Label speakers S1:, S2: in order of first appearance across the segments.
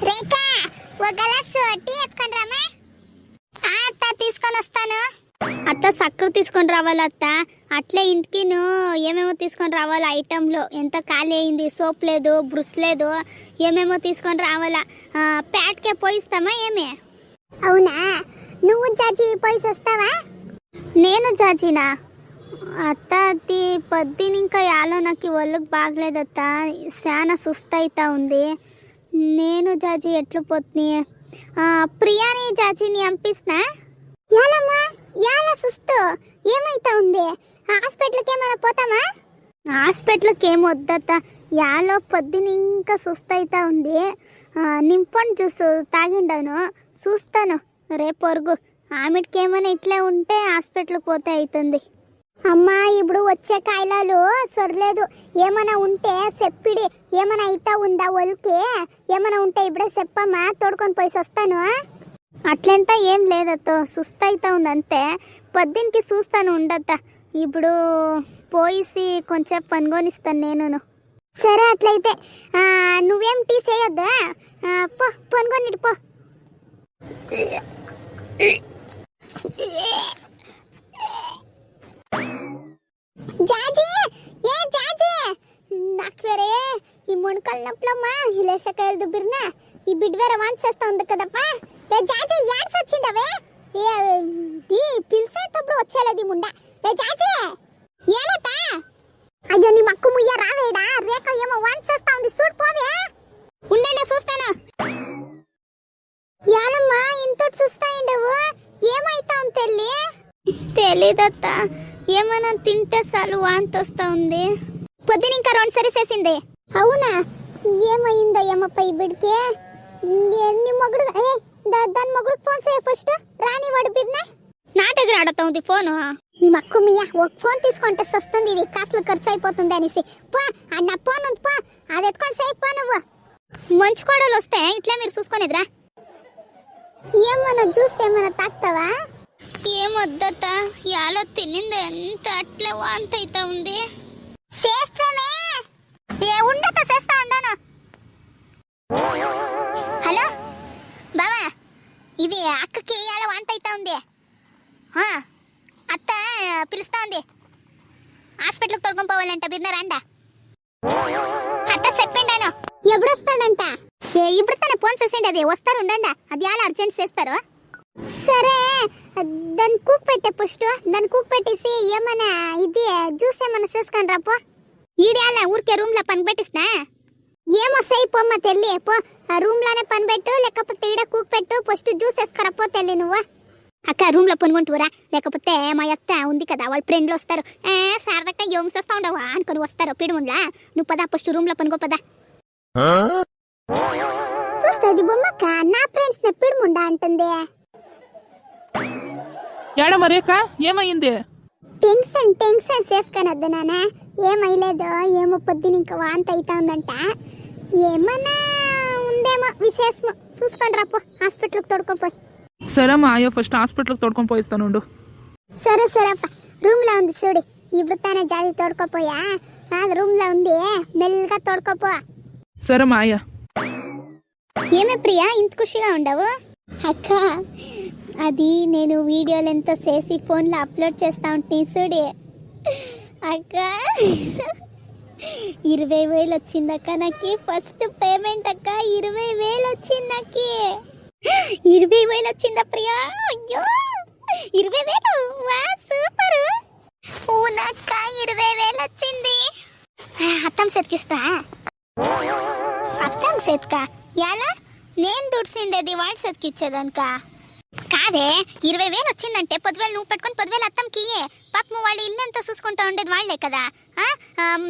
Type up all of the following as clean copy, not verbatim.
S1: రేఖ ఒక glass tea ఎత్తుకొని రామా. అత్త తీసుకొని వస్తాను.
S2: అత్త సక్కర తీసుకొని రావాలి అత్త. అట్లే ఇంటికి ఏమేమో తీసుకొని రావాలి. ఐటెంలో ఎంత ఖాళీ అయింది. సోప్ లేదు, బ్రష్ లేదు, ఏమేమో తీసుకొని రావాలా. ప్యాట్కే పోయిస్తామా ఏమే?
S1: అవునా, నువ్వు జాజీ పోయి వస్తావా?
S2: నేను జాజీనా అత్త? అది పొద్దున ఇంకా యాలో నాకు ఒళ్ళుకు బాగలేదత్త. చాలా సుస్తు అవుతా ఉంది. నేను జాజీ ఎట్లు పోతుంది. ప్రియాని జాజీని పంపిస్తున్నా.
S1: యాలమ్మా యాల సుస్తు ఏమైతా ఉంది? హాస్పిటల్కి ఏమైనా పోతామా?
S2: హాస్పిటల్కి ఏం వద్దత్త. యాలో పొద్దున ఇంకా సుస్తు అవుతా ఉంది. నింపండి జ్యూస్ తాగిండాను, చూస్తాను రేపు వరకు. ఆమెకి ఏమైనా ఇట్లే ఉంటే హాస్పిటల్కి పోతే అవుతుంది.
S1: అమ్మా ఇప్పుడు వచ్చే కాయలాలు సొరలేదు. ఏమైనా ఉంటే చెప్పిడి. ఏమైనా అయితా ఉందా ఒలికి? ఏమైనా ఉంటే ఇప్పుడే చెప్పమ్మా, తోడుకొని పోయి వస్తాను.
S2: అట్లెంత ఏం లేదత్త, సుస్తు అవుతా ఉంది అంతే. పొద్దున్నకి చూస్తాను ఉండత్త. ఇప్పుడు పోయిసి కొంచెం పనుకొనిస్తాను నేను.
S1: సరే అట్లయితే నువ్వేం టీ చేయొద్దా? పో పనుకొని పో. జాజీ ఏ జాజీ, నాకు వేరే ఈ మొణకాల నొప్పులమ్మా, లేసకాయలు దుబ్బిరినా ఈ బిడ్డ వేరే వాంచేస్తా ఉంది కదప్పా. ఏ జాజీ యాడ్స్ వచ్చిండవే? ఈ పిలిచేటప్పుడు వచ్చేలేదు ముండా. ఏ జాజీ ఏమతా? అయ్యో నీ మక్కు ముయ్య రావేడా? రేఖ ఏమో వాంచేస్తా ఉంది, చూడు పోవే. ఉండండి చూస్తాను. యానమ్మా ఇంత చూస్తాయిండవు, ఏమైతా ఉంది తెల్లి?
S2: తెలీదత్త, ఏమైనా తింటే చాలు వాంతి వస్తా ఉంది.
S1: పొద్దున ఇంకా 2 సరి చేసింది. అవునా, ఏమైందో ఏమప్ప ఈ బిడ్డకి? నీ మొగుడు దాని మొగుడు ఫోన్ చేయ ఫస్ట్. రాని వాడు బిడ్డ
S2: నా దగ్గర ఆడుతా ఉంది ఫోను.
S1: నీ మక్కు మియా ఒక ఫోన్ తీసుకుంటే వస్తుంది, ఇది కాసులు ఖర్చు అయిపోతుంది అనేసి. పో నా ఫోన్ ఉంది, పో అది ఎత్తుకొని సేపు పో. నువ్వు
S2: మంచి కోడలు వస్తే ఇట్లా మీరు చూసుకునేదిరా.
S1: ఏమన్నా జ్యూస్ ఏమైనా తాగుతావా?
S2: ఏమొద్దత్త, యాలో తినింది ఎంత అట్లా వాంతి అవుతా ఉంది.
S1: చేస్తామే ఏ ఉండక చేస్తా ఉండాను.
S2: హలో బావా, ఇది అక్కకి యాలో వాంతి అవుతా ఉంది. అత్త పిలుస్తా ఉంది. హాస్పిటల్కి తొడుకొని పోవాలంట. బిర్నరాండా అత్త చెప్పిండాను.
S1: ఎప్పుడు వస్తాడంట?
S2: ఇప్పుడు తన ఫోన్ చేసిండి, అది వస్తారు ఉండండి. అది యాలో అర్జెంట్ చేస్తారు.
S1: సరే దాన్ని కూక్ పెట్టే ఫస్ట్. దాన్ని కూక్ పెట్టేసి ఏమైనా ఇది జ్యూస్ ఏమైనా చేసుకొని రాపో.
S2: ఈడేళ్ళ ఊరికే రూమ్ లో పని పెట్టిస్తా.
S1: ఏమో సై పోమ్మ తెల్లి, పో ఆ రూమ్ లోనే పని పెట్టు, లేకపోతే ఈడ కూక్ పెట్టు. ఫస్ట్ జ్యూస్ వేసుకురాపో తెల్లి నువ్వు.
S2: అక్క రూమ్ లో పనుకుంటురా, లేకపోతే మా అత్త ఉంది కదా వాళ్ళ ఫ్రెండ్లు వస్తారు. శారదక్క ఏం చేస్తా ఉండవా అనుకుని వస్తారు పిడుముండ్లా. నువ్వు పదా ఫస్ట్ రూమ్ లో పనుకో పదా.
S1: చూస్తుంది బొమ్మక్క, నా ఫ్రెండ్స్ ని పిడుముండా అంటుంది.
S3: ఏడ మరేక ఏమైంది?
S1: టెన్షన్ చేసుకునొద్దు నాన్న, ఏమైలేదు. ఏమో పొద్దున ఇంకా వాంతి అవుతా ఉందంట. ఏమన్నా ఉందేమో విశేషము, చూసుకొని రాపో. హాస్పిటల్కి తోడుకోపోయి.
S3: సరే మా అయ్యో ఫస్ట్ హాస్పిటల్కి తోడుకొని పోయిస్తాను.
S1: సరే అప్ప, రూమ్ లో ఉంది చూడి. ఇప్పుడు తానే జాతి తోడుకోపోయా, రూమ్ లో ఉంది, మెల్లగా తోడుకోపో.
S3: సరే మా అయ్య.
S2: ఏమే ప్రియా ఇంత ఖుషిగా ఉండవు?
S1: అక్క
S2: అది నేను వీడియోలు ఎంత చేసి ఫోన్లో అప్లోడ్ చేస్తా ఉంటే చూడి అక్క. 20,000 వచ్చిందక్క నాకు ఫస్ట్ పేమెంట్ అక్క. 20,000 వచ్చింది నాకు. 20,000 వచ్చిందా ప్రియా? అయ్యో 20,000, వా సూపర్. ఊనక్క 20,000 వచ్చింది. అత్తం సెత్కిస్తా. అత్తం సెత్కా ఎలా? నేను దుడిసిండేది వాడు సెత్కిచ్చేదనుక కాదే. 20,000 వచ్చిందంటే 10,000 నువ్వు పెట్టుకుని 10,000 అత్తంకి ఇయ్యే. పాపం వాళ్ళు ఇల్లంతా చూసుకుంటా ఉండేది వాళ్లే కదా.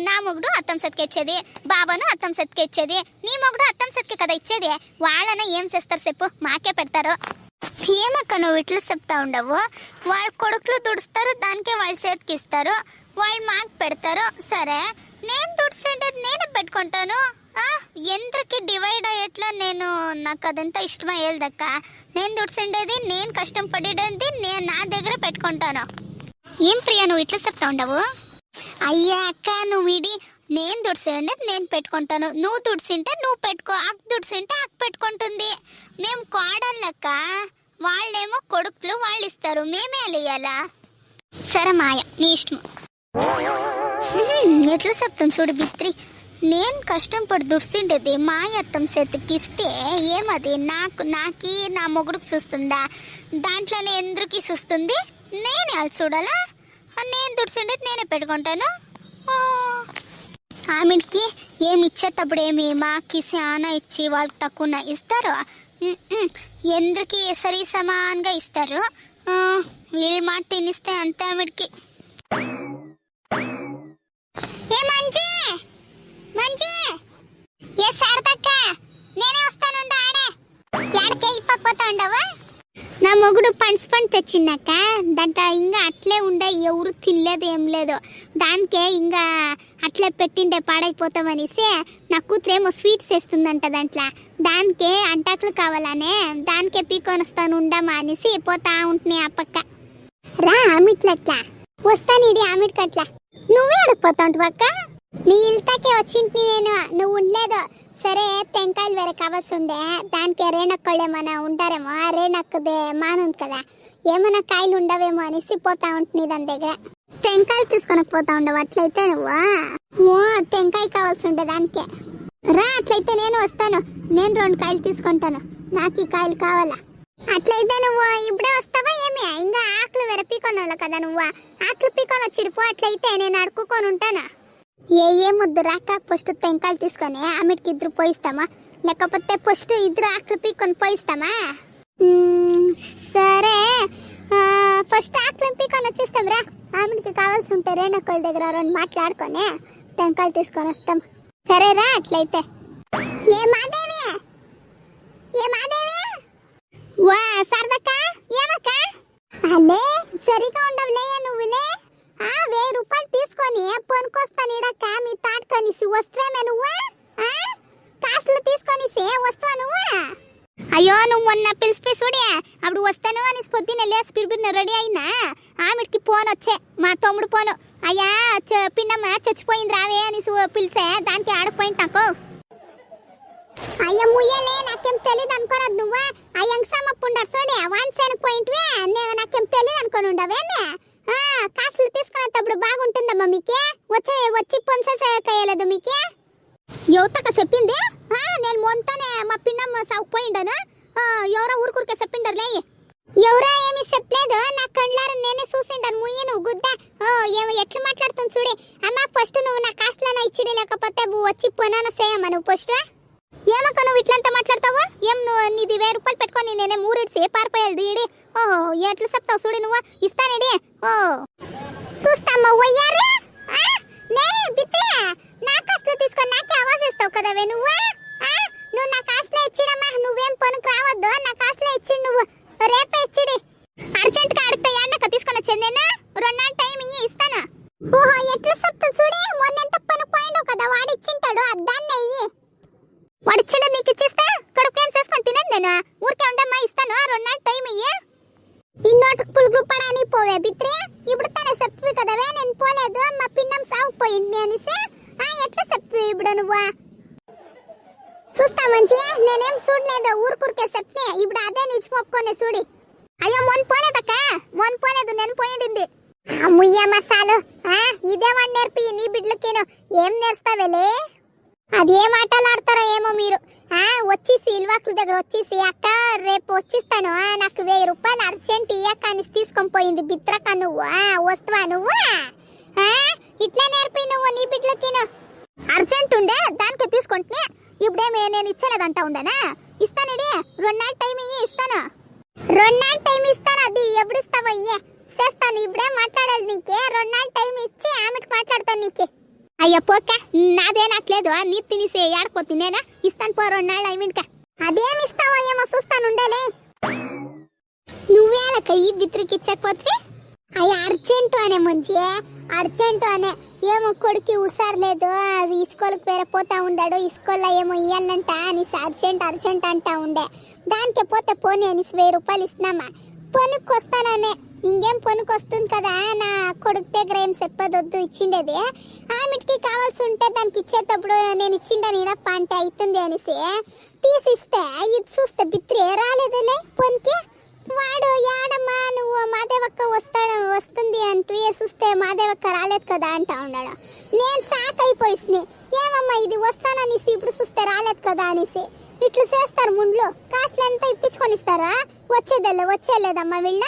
S2: నా మొగుడు అత్తం సెత్కిచ్చేది, బాబాను అత్తం సెత్కిచ్చేది, నీ మొగుడు అత్తం సెత్కి కదా ఇచ్చేది. వాళ్ళన ఏం చేస్తారు చెప్పు, మాకే పెడతారు. ఏమక్క నువ్వు ఇట్లా చెప్తా ఉండవు? వాళ్ళ కొడుకులు దుడుస్తారు, దానికే వాళ్ళు చేతికిస్తారు, వాళ్ళు మాకు పెడతారు. సరే నేను దుడిసేది నేనే పెట్టుకుంటాను. ఎంతకి డివైడ్ అయ్యేట్లా నేను, నాకు అదంతా ఇష్టమయ్యేదక్క. నేను దుడిసిండేది, నేను కష్టం పడేది నేను నా దగ్గర పెట్టుకుంటాను. ఏం ప్రియా నువ్వు ఇట్లా చెప్తా ఉండవు? అయ్యా అక్క నువ్వు ఇడి నేను దుడిసిండేది నేను పెట్టుకుంటాను, నువ్వు దుడిసింటే నువ్వు పెట్టుకో, అక్క దుడిసింటే అక్క పెట్టుకుంటుంది. మేము కోడళ్ళక్క, వాళ్ళేమో కొడుకులు, వాళ్ళు ఇస్తారు, మేమే ఇయ్యాలా? సరే మాయ, నీ ఇష్టం. ఎట్లా చెప్తాను చూడు బిత్రి, నేను కష్టం పడి దుడిసిండేది మాయత్తం చేతికిస్తే ఏమది నాకి నా మొగుడుకు చూస్తుందా? దాంట్లోనే ఎందుకు చూస్తుంది? నేనే అది చూడాలా? నేను దుడిసిండేది నేనే పెట్టుకుంటాను. ఆమెకి ఏమి ఇచ్చేటప్పుడు ఏమి మాకి చాలా ఇచ్చి వాళ్ళకి తక్కువ ఇస్తారు, ఎందుకు సరి సమానంగా ఇస్తారు. వీళ్ళ మాట తినిస్తే అంతే ఆమెకి.
S1: ఏ మంచి మంచి ఏ శారదక్క, నేనే వస్తానుండు ఆడే. ఎడకే ఇప్పకపోతా ఉండవా?
S2: నా మొగుడు పండు తెచ్చిందాక, దాంట్లో ఇంకా అట్లే ఉండే, ఎవరు తినలేదు ఏం లేదు. దానికే ఇంకా అట్లే పెట్టిండే పాడైపోతామనేసి నా కూతురేమో స్వీట్స్ వేస్తుందంట దాంట్లో. దానికే అంటాకులు కావాలనే దానికే పీకొని వస్తాను ఉండమా అనేసి పోతా ఉంటున్నాయి ఆ పక్క.
S1: రా ఆమెట్లట్లా వస్తాను, ఇది ఆమెట్కట్లా. నువ్వే అడిగిపోతా ఉంటావు అక్క. నీ ఇల్తాకే వచ్చింటి నేను, నువ్వు ఉండలేదు. సరే టెంకాయలు వేరే కావాల్సి ఉండే, దానికి రేణక్కళ్ళు ఏమైనా ఉంటారేమో, ఆ రేణక్కదే మానుంది కదా, ఏమైనా కాయలు ఉండవేమో అనేసి పోతా ఉంటుంది దాని దగ్గర. టెంకాయలు తీసుకొని పోతా ఉండవు అట్లయితే నువ్వు? టెంకాయ కావాల్సి ఉండే దానికే. రా అట్లయితే నేను వస్తాను, నేను 2 కాయలు తీసుకుంటాను, నాకు ఈ కాయలు కావాలా. అట్లయితే నువ్వు ఇప్పుడే వస్తావా ఏమి? ఇంకా ఆకులు వేరే పీకొని వాళ్ళు కదా, నువ్వు ఆకులు పీకొని వచ్చిడిపో. అట్లయితే నేను అడుక్కొని ఉంటాను. ఏ ముద్దు రాక ఫస్ట్ టెంకాయలు తీసుకొని ఆమెకి 2 పోయిస్తామా, లేకపోతే ఫస్ట్ 2 ఆకులు పీక్కొని పోయిస్తామా? సరే ఫస్ట్ ఆకులు పీక్కొని వచ్చేస్తాం రా. ఆమెకి కావాల్సి ఉంటే రేణక్కల దగ్గర 2 మాట్లాడుకొని టెంకాయలు తీసుకొని వస్తాం. సరేరా అట్లయితే. ఏ మాదేవి, ఏ మాదేవి,
S2: వా శారదక్క, ఏమక్క?
S1: అలే సరిగా ఉండవులే నువ్వులే. 1000 రూపాయలు తీసుకొని పొనుకొస్తాను ఇడక్క, మీ తాటకనిసి వస్తావే నువ్వు? కాసులు తీసుకొనిసి వస్తావా నువ్వు?
S2: అయ్యో నువ్వు మొన్న పిలిస్తే చూడే, అప్పుడు వస్తాను అని పొద్దున్న లేసి పిలిపిన రెడీ అయినా ఆమెకి ఫోన్ వచ్చే, మా తమ్ముడు ఫోను, అయ్యా పిన్నమ్మ చచ్చిపోయింది రావే అని పిలిచే, దానికి ఆడపోయింది నాకు.
S1: అయ్య ముయ్యలే, నాకేం తెలియదు అనుకోనదు నువ్వు. అయ్యంగా సమప్పుండారు చూడే, వాన్సేన పోయింటివే, నాకేం తెలియదు అనుకోని ఉండవేమే. కాసులు తీసుకునేటప్పుడు బాగుంటుందమ్మా మీకే, వచ్చి పొంసలేదు మీకే.
S2: యువతక చెప్పింది, నేను మొంతనే మా పిన్నమ్మ సాగుపోయిండను, ఎవరో ఊరుకూరికే చెప్పిండర్లే.
S1: ఎవరో ఏమి చెప్పలేదు, నా కళ్ళారా నేనే చూసిండాను. ముయ్య నువ్వు గుద్ద ఎట్లా మాట్లాడుతుంది చూడే. అమ్మ ఫస్ట్ నువ్వు నా కాసులైనా ఇచ్చిడి, లేకపోతే వచ్చి పొనాన చేయమ్మా నువ్వు ఫస్ట్.
S2: ఏమక్క నువ్వు ఇట్లంతా మాట్లాడతావు? ఏం నువ్వు నీది 1000 రూపాయలు పెట్టుకొని నేనే 3 ఇడిసి పారిపోయాలి దీడి. ఓహో ఎట్లా చెప్తావు చూడు నువ్వు, ఇస్తానేడి.
S1: చూస్తామ్మా వయ్యారు లే బిత్తే, నా కాసులు తీసుకొని నాకే ఆవాజ్ ఇస్తావు కదవే నువ్వు. నువ్వు నా కాసులే ఇచ్చిడమ్మా, నువ్వేం పనికి రావద్దు, నా కాసులే ఇచ్చి నువ్వు రేపే ఇచ్చిడి.
S2: అర్జెంట్ గా అడిగితే ఏంటక్క తీసుకొని వచ్చాను నేను, 2 నాళ్ళు టైం ఇస్తాను.
S1: ఓహో ఎట్లా చెప్తావు చూడే, మొన్నంత పని పోయిండు కదా వాడు ఇచ్చింటాడు, దాన్నే ఇయ్యి.
S2: వాడు ఇచ్చిండు నీకు ఇచ్చేస్తా, కడుపు ఏం చేసుకొని తినేది నేను, ఊరికే ఉండమ్మా ఇస్తాను, 2 నాళ్ళు టైం ఇయ్యి.
S1: ఈ నోటుకు పులుగు పడని పోవే బిత్రే, ఇప్పుడు తన చెప్పి కదవే నేను పోలేదు, మా పిన్నం సాగుపోయింది అనేసి. ఎట్లా చెప్పి ఇప్పుడు నువ్వు? చూస్తా మంచి, నేనేం చూడలేదు, ఊరుకూరికే చెప్తే ఇప్పుడు అదే నిచ్చిపోపుకొనే చూడి.
S2: అయ్యో మొన్న పోలేదక్క, మొన్న పోలేదు, నేను పోయిండింది.
S1: ముయ్య మసాలు ఇదే వాడు నేర్పి నీ బిడ్లకేను, ఏం నేర్స్తావేలే? అదేం ఆటలు ఆడతారో ఏమో మీరు. వచ్చి సిల్వాకుల దగ్గర వచ్చేసి అక్క రేపు వచ్చిస్తాను, నాకు 1000 రూపాయలు అర్జెంట్ ఇయ్యక అని తీసుకొని పోయింది బిత్రక. నువ్వు వస్తావా నువ్వు? ఇట్లా నేర్పి నువ్వు నీ బిడ్లకేను.
S2: అర్జెంట్ ఉండే దానికి తీసుకుంటే, ఇప్పుడేమే నేను ఇచ్చలేదంటా ఉండనా, ఇస్తానండి, 2 నాళ్ళు టైం ఇయ్యి ఇస్తాను.
S1: 2 నాళ్ళు టైం ఇస్తాను, అది ఎప్పుడు ఇస్తావో ఇయ్యే చేస్తాను. ఇప్పుడే మాట్లాడాలి నీకే, 2 నాళ్ళు టైం ఇచ్చి ఆమెకి మాట్లాడతాను నీకే.
S2: అయ్యా పోక, నాదే నాట్లేదు, నీ తినేసి ఏడపోతుంది, నేనా ఇస్తాను పో 2 నాళ్ళు ఐమిన్క.
S1: అదేం ఇస్తావో ఏమో చూస్తాను ఉండలే.
S2: నువ్వేళక ఈ బిత్రికి ఇచ్చకపోతే?
S1: అయ్యా అర్జెంటు అనే ముంచి, అర్జెంటు అనే ఏమో కొడుకు ఉసారలేదు, అది ఇస్కోలకు వేరే పోతా ఉండాడు, ఇస్కోల్లో ఏమో ఇయ్యాలంట అని అర్జెంట్ అంటా ఉండే. దానికే పోతే పోనీ అని 1000 రూపాయలు ఇస్తున్నామా, పనికి వస్తాననే ఇంకేం పనికొస్తుంది కదా నా కొడుకు దగ్గర ఏం చెప్పదొద్దు ఇచ్చిండేది ఆమెకి కావాల్సి ఉంటే దానికి ఇచ్చేటప్పుడు నేను ఇచ్చిండా నేనప్ప అంటే అవుతుంది అనేసి తీసిస్తే ఇది చూస్తే బిత్రి రాలేదలే పనికి వాడు యాడమ్మా నువ్వు మాదేవక్క వస్తుంది అంటూ చూస్తే మాదేవక్క రాలేదు కదా అంటా ఉన్నాడు. నేను షాక్ అయిపోయిస్తుంది. ఏమమ్మా ఇది వస్తాననేసి ఇప్పుడు చూస్తే రాలేదు కదా అనేసి ఇట్లు చేస్తారు ముండ్లు కాసులంతా ఇప్పించుకొని ఇస్తారా వచ్చేదేలేదమ్మా వీళ్ళ